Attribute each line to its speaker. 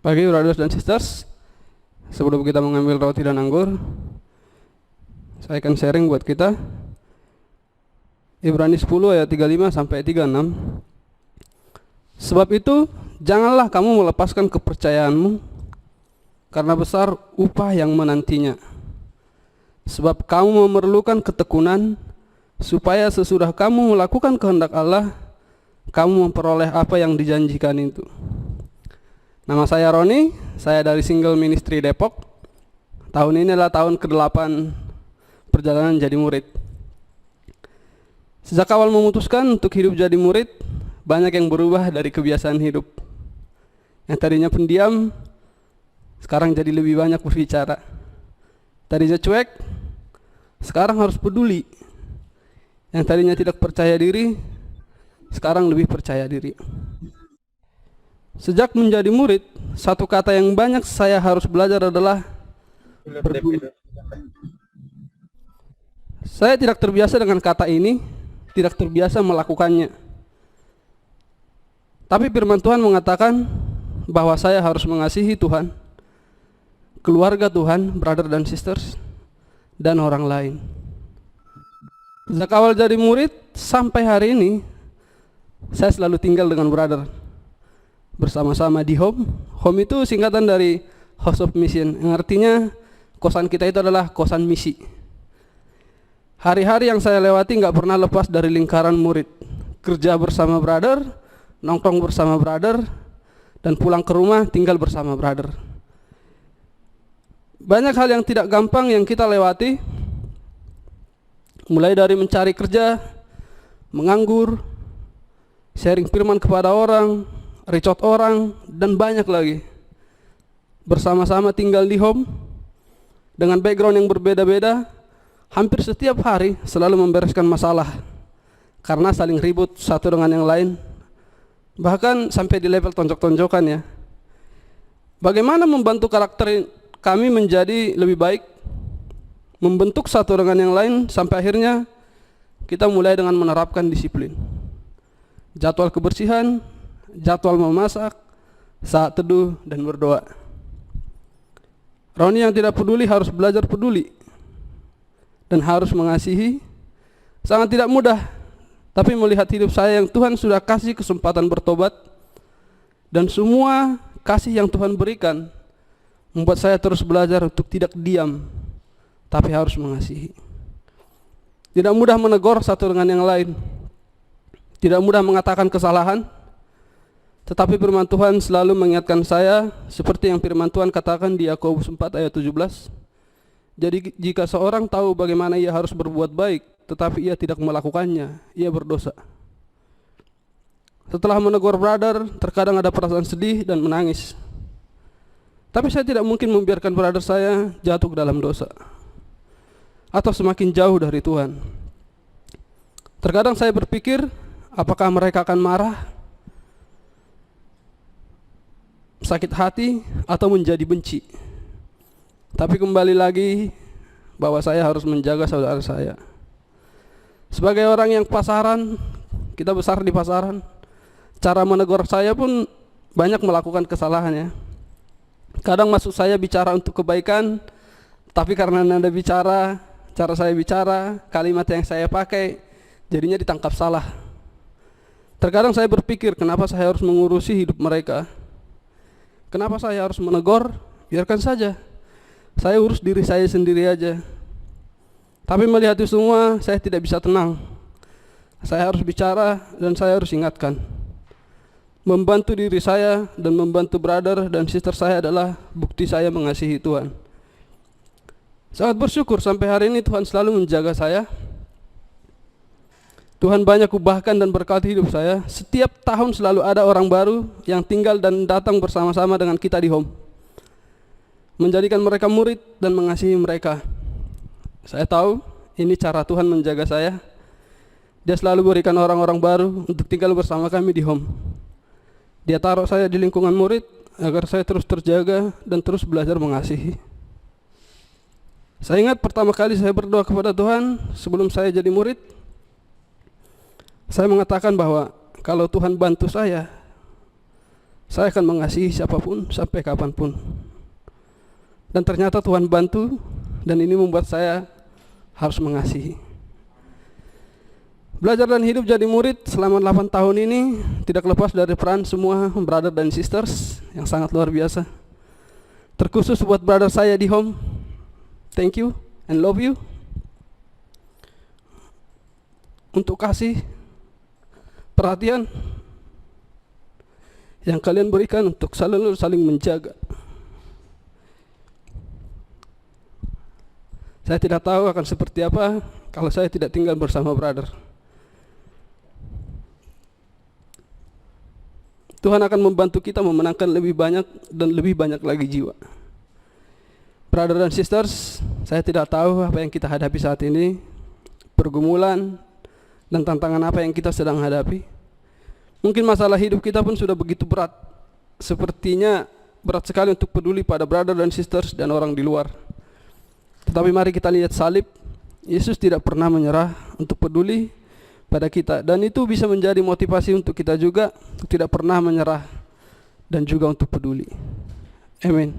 Speaker 1: Pagi brothers dan sisters, sebelum kita mengambil roti dan anggur, saya akan sharing buat kita Ibrani 10 ayat 35 sampai 36. Sebab itu, janganlah kamu melepaskan kepercayaanmu, karena besar upah yang menantinya. Sebab kamu memerlukan ketekunan, supaya sesudah kamu melakukan kehendak Allah, kamu memperoleh apa yang dijanjikan itu. Nama saya Roni, saya dari Single Ministry Depok. Tahun ini adalah tahun ke-8 perjalanan jadi murid. Sejak awal memutuskan untuk hidup jadi murid, banyak yang berubah dari kebiasaan hidup. Yang tadinya pendiam, sekarang jadi lebih banyak berbicara. Tadinya cuek, sekarang harus peduli. Yang tadinya tidak percaya diri, sekarang lebih percaya diri. Sejak menjadi murid, satu kata yang banyak saya harus belajar adalah peduli. Saya tidak terbiasa dengan kata ini, tidak terbiasa melakukannya. Tapi firman Tuhan mengatakan bahwa saya harus mengasihi Tuhan, keluarga Tuhan, brother dan sisters, dan orang lain. Sejak awal jadi murid sampai hari ini, saya selalu tinggal dengan brother, bersama-sama di home. Home itu singkatan dari House of Mission, yang artinya kosan kita itu adalah kosan misi. Hari-hari yang saya lewati gak pernah lepas dari lingkaran murid. Kerja bersama brother, nongkrong bersama brother, dan pulang ke rumah tinggal bersama brother. Banyak hal yang tidak gampang yang kita lewati, mulai dari mencari kerja, menganggur, sharing firman kepada orang, reach out orang, dan banyak lagi. Bersama-sama tinggal di home dengan background yang berbeda-beda, hampir setiap hari selalu membereskan masalah karena saling ribut satu dengan yang lain, bahkan sampai di level tonjok-tonjokan ya. Bagaimana membantu karakter kami menjadi lebih baik, membentuk satu dengan yang lain, sampai akhirnya kita mulai dengan menerapkan disiplin, jadwal kebersihan, jadwal memasak, saat teduh, dan berdoa. Roni yang tidak peduli harus belajar peduli dan harus mengasihi. Sangat tidak mudah, tapi melihat hidup saya yang Tuhan sudah kasih kesempatan bertobat, dan semua kasih yang Tuhan berikan membuat saya terus belajar untuk tidak diam, tapi harus mengasihi. Tidak mudah menegur satu dengan yang lain, tidak mudah mengatakan kesalahan, tetapi firman Tuhan selalu mengingatkan saya, seperti yang firman Tuhan katakan di Yakobus 4 ayat 17. Jadi jika seorang tahu bagaimana ia harus berbuat baik, tetapi ia tidak melakukannya, ia berdosa. Setelah menegur brother, terkadang ada perasaan sedih dan menangis. Tapi saya tidak mungkin membiarkan brother saya jatuh ke dalam dosa atau semakin jauh dari Tuhan. Terkadang saya berpikir, apakah mereka akan marah, sakit hati, atau menjadi benci. Tapi kembali lagi bahwa saya harus menjaga saudara saya. Sebagai orang yang pasaran, kita besar di pasaran, cara menegur saya pun banyak melakukan kesalahannya. Kadang maksud saya bicara untuk kebaikan, tapi karena nada bicara, cara saya bicara, kalimat yang saya pakai, jadinya ditangkap salah. Terkadang saya berpikir, kenapa saya harus mengurusi hidup mereka? Kenapa saya harus menegur? Biarkan saja, saya urus diri saya sendiri aja. Tapi melihat itu semua, saya tidak bisa tenang. Saya harus bicara dan saya harus ingatkan. Membantu diri saya dan membantu brother dan sister saya adalah bukti saya mengasihi Tuhan. Sangat bersyukur sampai hari ini Tuhan selalu menjaga saya. Tuhan banyak ubahkan dan berkati hidup saya. Setiap tahun selalu ada orang baru yang tinggal dan datang bersama-sama dengan kita di home, menjadikan mereka murid dan mengasihi mereka. Saya tahu ini cara Tuhan menjaga saya. Dia selalu berikan orang-orang baru untuk tinggal bersama kami di home. Dia taruh saya di lingkungan murid agar saya terus terjaga dan terus belajar mengasihi. Saya ingat pertama kali saya berdoa kepada Tuhan sebelum saya jadi murid, saya mengatakan bahwa kalau Tuhan bantu saya, Saya akan mengasihi siapapun sampai kapanpun. Dan ternyata Tuhan bantu, dan ini membuat saya harus mengasihi. Belajar dan hidup jadi murid selama 8 tahun ini tidak lepas dari peran semua brother dan sisters yang sangat luar biasa. Terkhusus buat brother saya di home, thank you and love you. Untuk kasih perhatian yang kalian berikan untuk selalu saling menjaga. Saya tidak tahu akan seperti apa kalau saya tidak tinggal bersama brother. Tuhan akan membantu kita memenangkan lebih banyak dan lebih banyak lagi jiwa. Brother dan sisters, saya tidak tahu apa yang kita hadapi saat ini, pergumulan dan tantangan apa yang kita sedang hadapi. Mungkin masalah hidup kita pun sudah begitu berat. Sepertinya berat sekali untuk peduli pada brother dan sisters dan orang di luar. Tetapi mari kita lihat salib. Yesus tidak pernah menyerah untuk peduli pada kita, dan itu bisa menjadi motivasi untuk kita juga untuk tidak pernah menyerah dan juga untuk peduli. Amin.